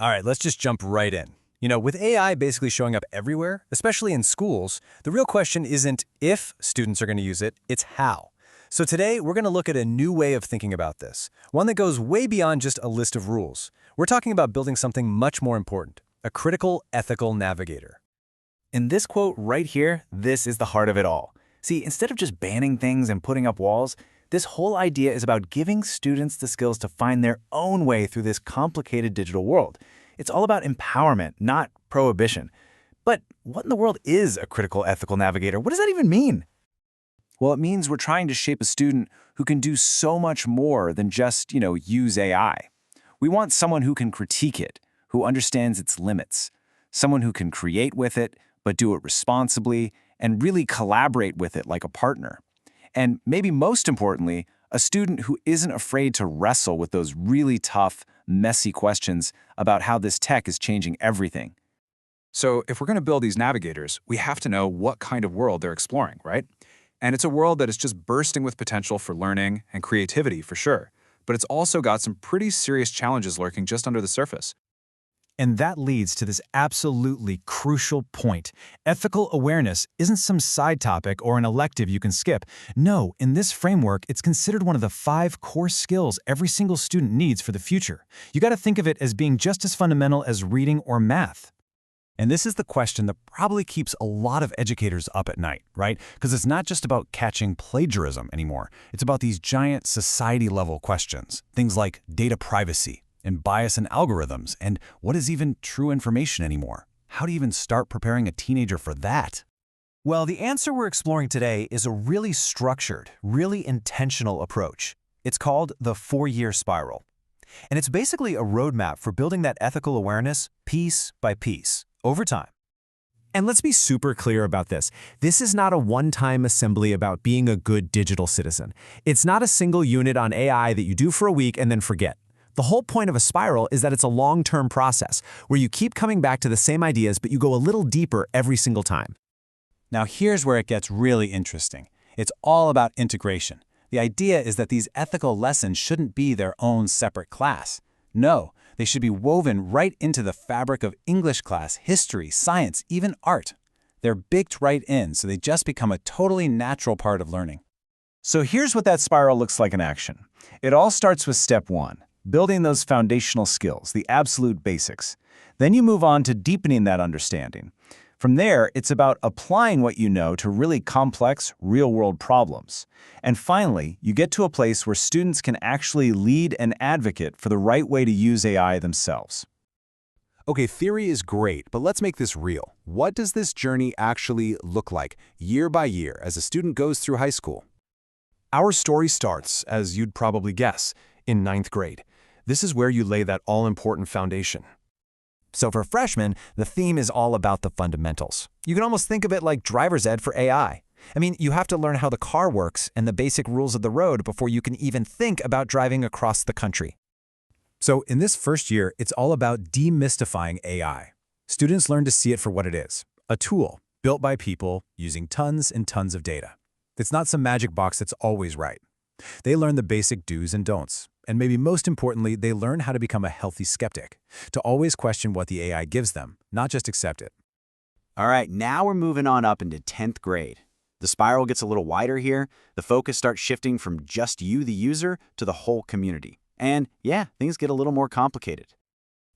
All right, let's just jump right in. With AI basically showing up everywhere, especially in schools, the real question isn't if students are going to use it, it's how. So today, we're going to look at a new way of thinking about this, one that goes way beyond just a list of rules. We're talking about building something much more important, a critical ethical navigator. In this quote right here, this is the heart of it all. See, instead of just banning things and putting up walls, this whole idea is about giving students the skills to find their own way through this complicated digital world. It's all about empowerment, not prohibition. But what in the world is a critical ethical navigator? What does that even mean? Well, it means we're trying to shape a student who can do so much more than just, use AI. We want someone who can critique it, who understands its limits, someone who can create with it, but do it responsibly and really collaborate with it like a partner. And maybe most importantly, a student who isn't afraid to wrestle with those really tough, messy questions about how this tech is changing everything. So if we're going to build these navigators, we have to know what kind of world they're exploring, right? And it's a world that is just bursting with potential for learning and creativity for sure. But it's also got some pretty serious challenges lurking just under the surface. And that leads to this absolutely crucial point. Ethical awareness isn't some side topic or an elective you can skip. No, in this framework, it's considered one of the 5 core skills every single student needs for the future. You got to think of it as being just as fundamental as reading or math. And this is the question that probably keeps a lot of educators up at night, right? Because it's not just about catching plagiarism anymore. It's about these giant society-level questions, things like data privacy, and bias in algorithms, and what is even true information anymore? How do you even start preparing a teenager for that? Well, the answer we're exploring today is a really structured, really intentional approach. It's called the 4-year spiral. And it's basically a roadmap for building that ethical awareness piece by piece, over time. And let's be super clear about this. This is not a one-time assembly about being a good digital citizen. It's not a single unit on AI that you do for a week and then forget. The whole point of a spiral is that it's a long-term process where you keep coming back to the same ideas, but you go a little deeper every single time. Now here's where it gets really interesting. It's all about integration. The idea is that these ethical lessons shouldn't be their own separate class. No, they should be woven right into the fabric of English class, history, science, even art. They're baked right in, so they just become a totally natural part of learning. So here's what that spiral looks like in action. It all starts with step 1. Building those foundational skills, the absolute basics. Then you move on to deepening that understanding. From there, it's about applying what you know to really complex, real-world problems. And finally, you get to a place where students can actually lead and advocate for the right way to use AI themselves. Okay, theory is great, but let's make this real. What does this journey actually look like, year by year, as a student goes through high school? Our story starts, as you'd probably guess, in 9th grade. This is where you lay that all-important foundation. So for freshmen, the theme is all about the fundamentals. You can almost think of it like driver's ed for AI. I mean, you have to learn how the car works and the basic rules of the road before you can even think about driving across the country. So in this first year, it's all about demystifying AI. Students learn to see it for what it is, a tool built by people using tons and tons of data. It's not some magic box that's always right. They learn the basic do's and don'ts. And maybe most importantly, they learn how to become a healthy skeptic, to always question what the AI gives them, not just accept it. All right, now we're moving on up into 10th grade. The spiral gets a little wider here. The focus starts shifting from just you, the user, to the whole community. And yeah, things get a little more complicated.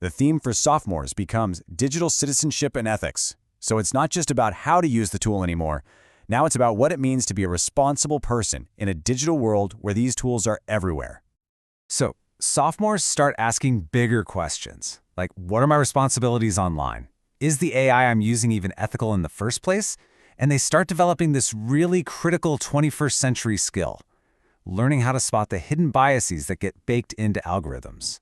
The theme for sophomores becomes digital citizenship and ethics. So it's not just about how to use the tool anymore. Now it's about what it means to be a responsible person in a digital world where these tools are everywhere. So sophomores start asking bigger questions, like what are my responsibilities online? Is the AI I'm using even ethical in the first place? And they start developing this really critical 21st century skill, learning how to spot the hidden biases that get baked into algorithms.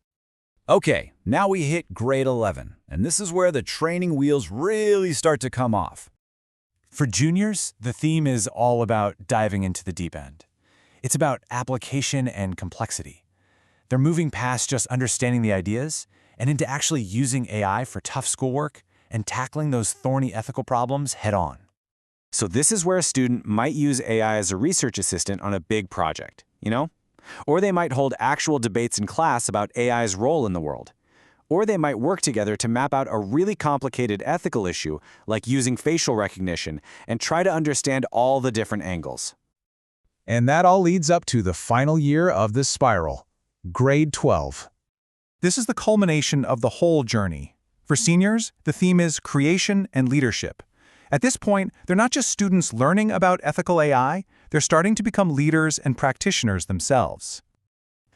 Okay, now we hit grade 11, and this is where the training wheels really start to come off. For juniors, the theme is all about diving into the deep end. It's about application and complexity. They're moving past just understanding the ideas and into actually using AI for tough schoolwork and tackling those thorny ethical problems head-on. So this is where a student might use AI as a research assistant on a big project, Or they might hold actual debates in class about AI's role in the world. Or they might work together to map out a really complicated ethical issue, like using facial recognition, and try to understand all the different angles. And that all leads up to the final year of this spiral, grade 12. This is the culmination of the whole journey. For seniors, the theme is creation and leadership. At this point, they're not just students learning about ethical AI, they're starting to become leaders and practitioners themselves.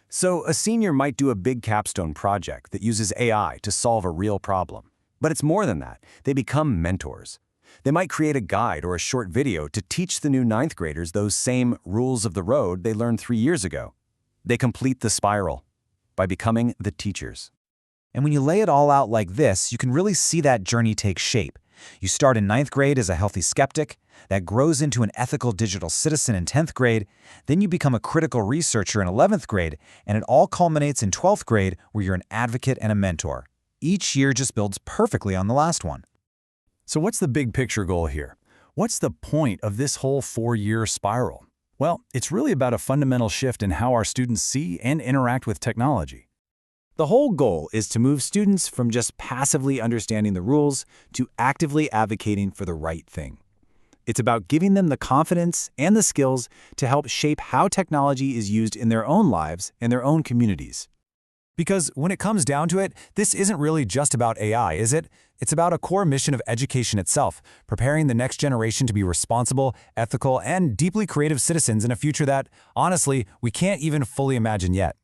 So, a senior might do a big capstone project that uses AI to solve a real problem. But it's more than that. They become mentors. They might create a guide or a short video to teach the new ninth graders those same rules of the road they learned 3 years ago. They complete the spiral by becoming the teachers. And when you lay it all out like this, you can really see that journey take shape. You start in 9th grade as a healthy skeptic, that grows into an ethical digital citizen in 10th grade, then you become a critical researcher in 11th grade, and it all culminates in 12th grade where you're an advocate and a mentor. Each year just builds perfectly on the last one. So what's the big picture goal here? What's the point of this whole 4-year spiral? Well, it's really about a fundamental shift in how our students see and interact with technology. The whole goal is to move students from just passively understanding the rules to actively advocating for the right thing. It's about giving them the confidence and the skills to help shape how technology is used in their own lives and their own communities. Because when it comes down to it, this isn't really just about AI, is it? It's about a core mission of education itself, preparing the next generation to be responsible, ethical, and deeply creative citizens in a future that, honestly, we can't even fully imagine yet.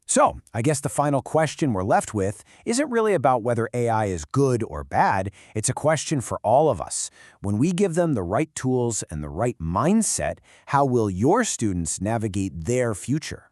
So, I guess the final question we're left with isn't really about whether AI is good or bad. It's a question for all of us. When we give them the right tools and the right mindset, how will your students navigate their future?